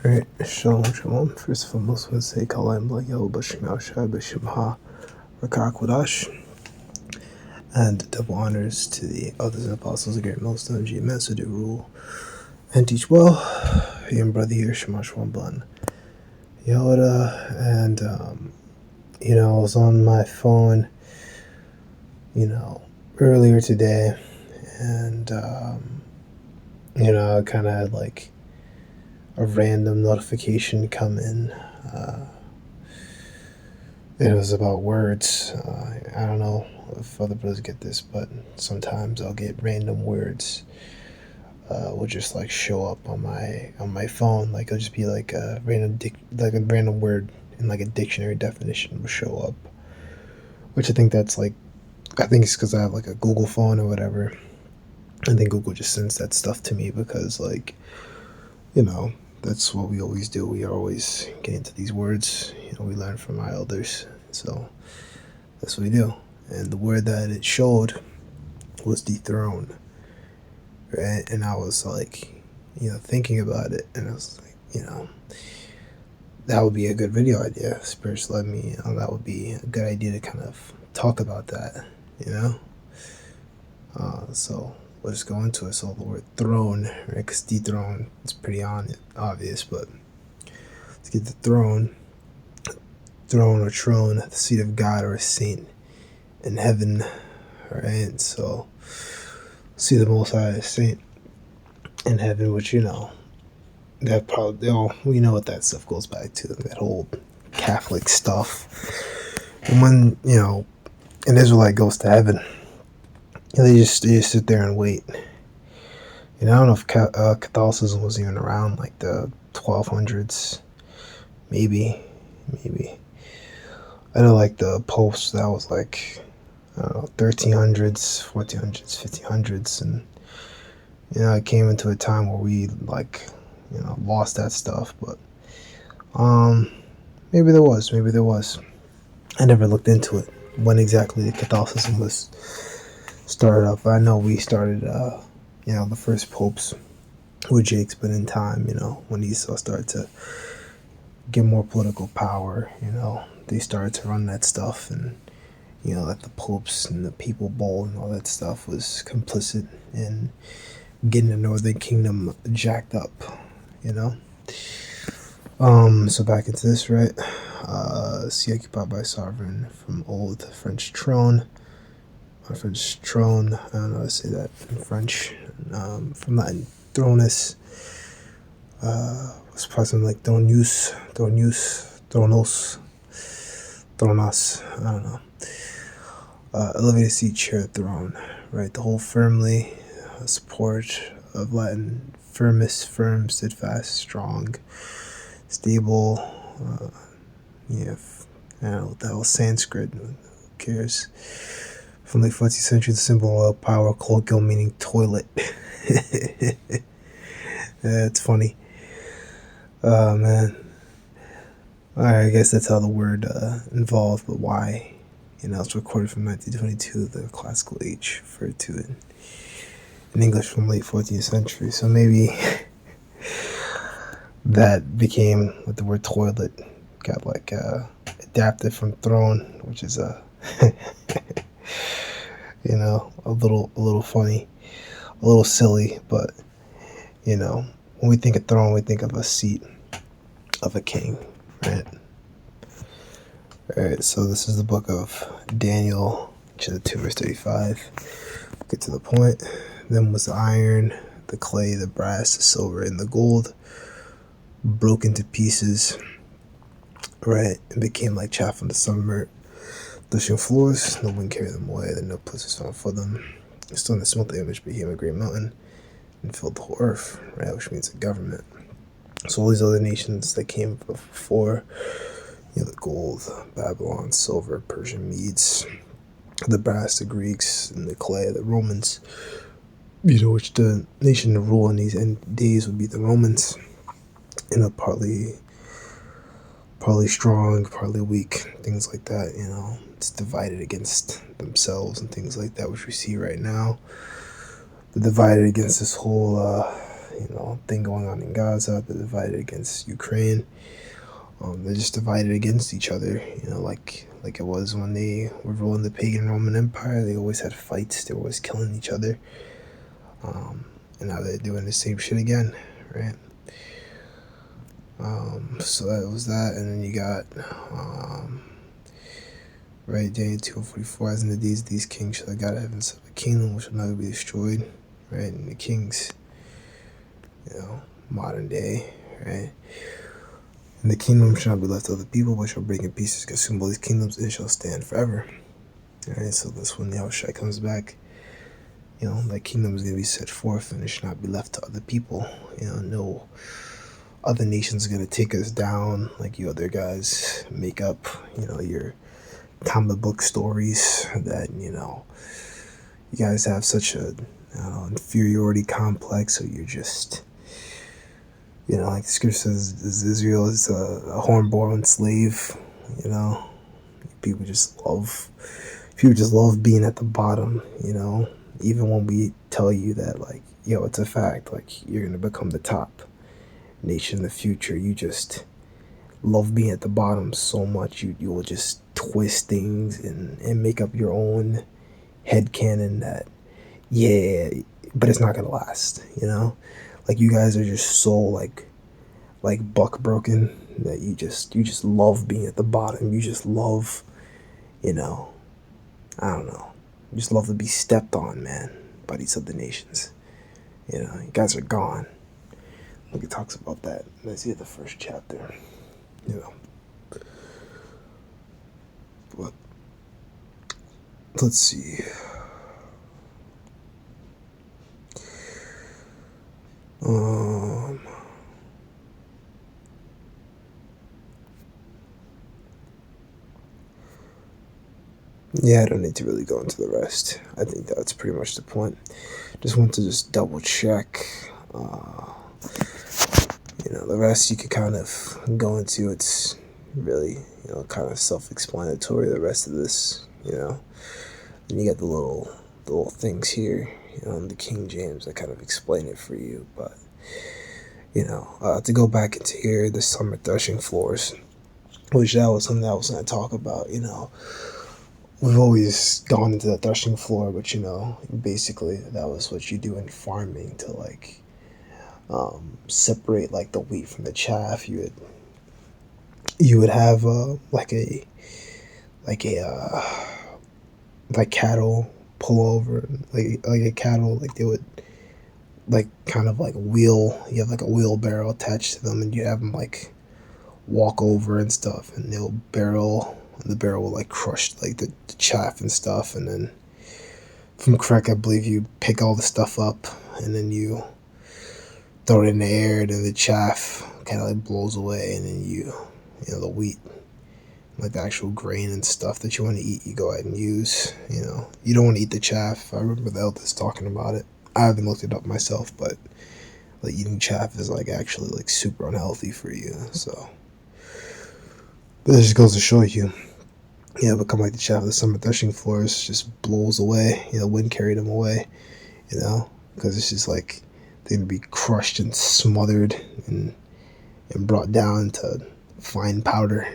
Alright, Shalom Shalom. First and foremost, I want to say Kalayim La Yehovah Shemel Shai B'Shemha Rakak and double honors to the others and apostles, the great millstone, GMS, who do rule and teach well. Your brother here, Shema Shwan Blan Yehoda, and I was on my phone, earlier today, and I kind of had like a random notification come in. It was about words. I don't know if other brothers get this, but sometimes I'll get random words will just like show up on my phone. Like it'll just be like a random word in like a dictionary definition will show up, which I think it's because I have like a Google phone or whatever. I think Google just sends that stuff to me because that's what we always do. We always get into these words. We learn from our elders. So that's what we do. And the word that it showed was dethroned. Right? And I was like, thinking about it. And I was like, that would be a good video idea. Spirits led me, that would be a good idea to kind of talk about that, So we'll just go into it. So the word throne, right? Because dethrone is pretty obvious, but let's get the throne or throne, the seat of God or a saint in heaven, right? So see the Most High as saint in heaven, which that probably we know what that stuff goes back to, that whole Catholic stuff. And when an Israelite goes to heaven, they just sit there and wait. I don't know if Catholicism was even around like the 1200s, maybe. I know like the popes, that was like, I don't know, 1300s, 1400s, 1500s, and it came into a time where we lost that stuff, but maybe there was. I never looked into it when exactly Catholicism was started up. I know we started the first popes were Jakes, but in time, when Esau started to get more political power, they started to run that stuff, and that the popes and the people bowl and all that stuff was complicit in getting the Northern Kingdom jacked up, So back into this, right? Sea occupied by sovereign from old French trône. French trône, I don't know how to say that in French. From Latin, thronus. It's probably something like thronos, thronos, I don't know. Elevated seat, chair, throne, right? The whole firmly support of Latin, firmus, firm, steadfast, strong, stable. I don't know what the hell Sanskrit, who cares? From the 14th century, the symbol of power, colloquial meaning toilet. It's funny. Oh man. Alright, I guess that's how the word involved, but why? It's recorded from 1922, the classical age referred to it in English from late 14th century. So maybe that became with the word toilet, got adapted from throne, which is a little funny, a little silly, but when we think of throne, we think of a seat of a king, right? Alright, so this is the book of Daniel, chapter 2, verse 35. Get to the point. Then was the iron, the clay, the brass, the silver, and the gold broken to pieces, right? And became like chaff on the summer. The ocean floors, no one carried them away, then no place was found for them. The stone that smote the image became a great mountain and filled the whole earth, right? Which means a government. So all these other nations that came before, the gold, Babylon, silver, Persian, Medes, the brass, the Greeks, and the clay, the Romans, which the nation to rule in these end days would be the Romans, partly strong, partly weak, things like that, it's divided against themselves and things like that, which we see right now. They're divided against this whole, thing going on in Gaza. They're divided against Ukraine. They're just divided against each other. Like it was when they were ruling the pagan Roman Empire. They always had fights. They were always killing each other. And now they're doing the same shit again, right? So that was that, and then you got right, Daniel 2:44, as in the days of these kings shall the God of heaven set up a kingdom which will never be destroyed, right? And the kings, modern day, right? And the kingdom shall not be left to other people, but shall break in pieces, consume all these kingdoms, and it shall stand forever. Alright, so that's when Yahushua comes back. That kingdom is going to be set forth, and it should not be left to other people. No other nations are going to take us down like you other guys make up, your comic book stories that, you guys have such a inferiority complex, so you're just, like the scripture says, Israel is a horn-born slave. People just love being at the bottom. Even when we tell you that, like, it's a fact, like, you're gonna become the top nation in the future, you just love being at the bottom so much you will just twist things and make up your own headcanon that, but it's not gonna last. Like, you guys are just so like buck broken that you just love being at the bottom. You just love, I don't know, you just love to be stepped on, man, by these other nations. You guys are gone. Like, it talks about that. Let's see the first chapter. But let's see. Yeah, I don't need to really go into the rest. I think that's pretty much the point. Just want to double check. The rest you could kind of go into. It's really, kind of self-explanatory, the rest of this, And you got the little things here, in the King James that kind of explain it for you. But, to go back into here, the summer threshing floors, which that was something I was going to talk about. We've always gone into the threshing floor, but, basically that was what you do in farming to, like, separate, like, the wheat from the chaff. You would have like cattle pull over, like a cattle, like they would, like, kind of like wheel. You have like a wheelbarrow attached to them, and you have them like walk over and stuff, and the barrel will like crush like the chaff and stuff, and then from correct, I believe you pick all the stuff up and then you throw it in the air, and then the chaff kind of like blows away, and then the wheat, like the actual grain and stuff that you want to eat, you go ahead and use. You don't want to eat the chaff. I remember the elders talking about it. I haven't looked it up myself, but like eating chaff is like actually like super unhealthy for you. So but that just goes to show you, become like the chaff of the summer threshing floors, just blows away. Wind carried them away. Because it's just like they're gonna be crushed and smothered and brought down to fine powder.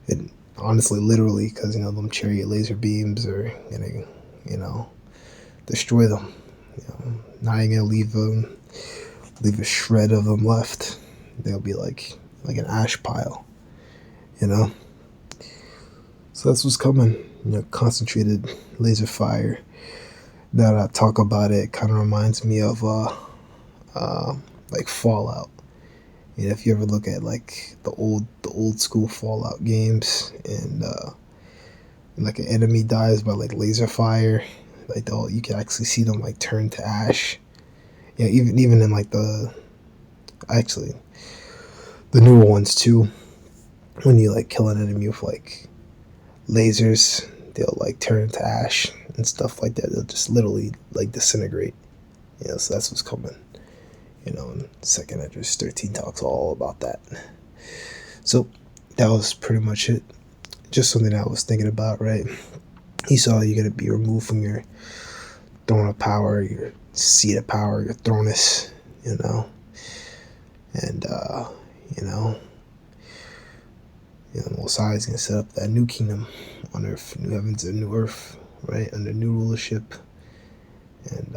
And honestly, literally, because them chariot laser beams are gonna destroy them. Not even gonna leave a shred of them left. They'll be like an ash pile. So that's what's coming. Concentrated laser fire. Now that I talk about it, kind of reminds me of like Fallout. If you ever look at like the old school Fallout games, and like an enemy dies by like laser fire, like you can actually see them like turn to ash. Even in like the newer ones too. When you like kill an enemy with like lasers, they'll like turn to ash and stuff like that. They'll just literally like disintegrate. So that's what's coming. And 2nd Esdras 13 talks all about that. So that was pretty much it. Just something I was thinking about, right? Esau, you're going to be removed from your throne of power. You're seat of power, your thronus, you know, and you know, the Most High is gonna set up that new kingdom on earth, new heavens and new earth, right, under new rulership, and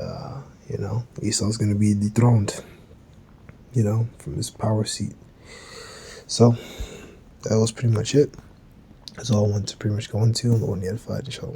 you know, Esau's gonna be dethroned, you know, from his power seat. So that was pretty much it. That's all I wanted to pretty much go into. I'm the one edified, inshallah.